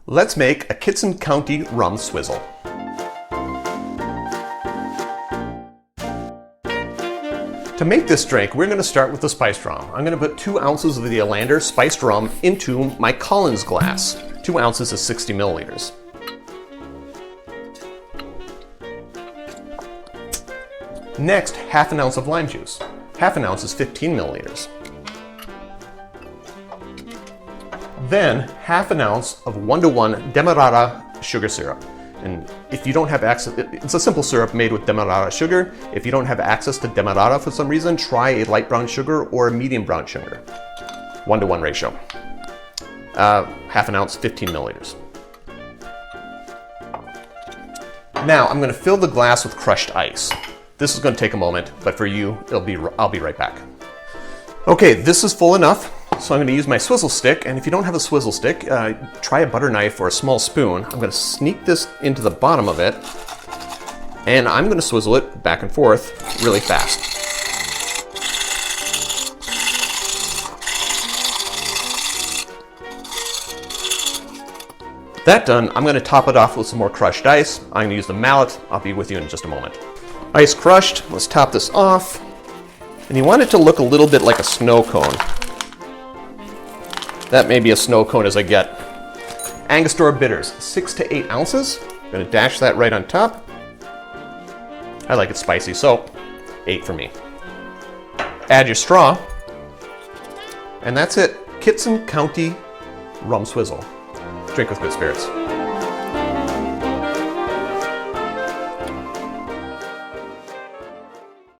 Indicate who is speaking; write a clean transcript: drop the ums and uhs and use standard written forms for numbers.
Speaker 1: Let's make a Kittson County Rum Swizzle. To make this drink, we're going to start with the spiced rum. I'm going to put 2 ounces of the Ålander Spiced Rum into my Collins glass. 2 ounces is 60 milliliters. Next, half an ounce of lime juice. Half an ounce is 15 milliliters. Then, half an ounce of 1:1 Demerara sugar syrup. And if you don't have access, it's a simple syrup made with Demerara sugar. If you don't have access to Demerara for some reason, try a light brown sugar or a medium brown sugar. 1:1 ratio. Half an ounce, 15 milliliters. Now, I'm going to fill the glass with crushed ice. This is going to take a moment, but for you, I'll be right back. Okay, this is full enough. So I'm going to use my swizzle stick, and if you don't have a swizzle stick, try a butter knife or a small spoon. I'm going to sneak this into the bottom of it, and I'm going to swizzle it back and forth really fast. That done, I'm going to top it off with some more crushed ice. I'm going to use the mallet. I'll be with you in just a moment. Ice crushed, let's top this off. And you want it to look a little bit like a snow cone. That may be as snow cone as I get. Angostura bitters, 6 to 8 ounces. I'm going to dash that right on top. I like it spicy, so 8 for me. Add your straw. And that's it. Kittson County Rum Swizzle. Drink with good spirits.